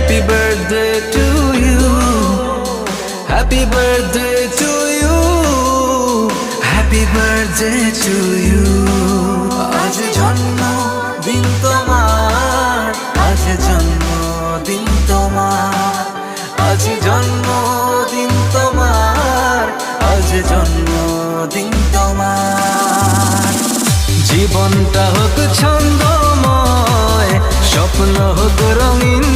Happy birthday to you, happy birthday to you, happy birthday to you. আজ জন্মদিন তোমার, আজ জন্মদিন তোমার, আজ জন্মদিন তোমার, আজ জন্মদিন তোমার। জীবনটা হোক ছন্দময়, স্বপ্ন হোক রঙিন,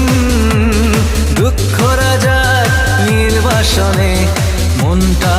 দুঃখ রাজার নির্বাসনে মনটা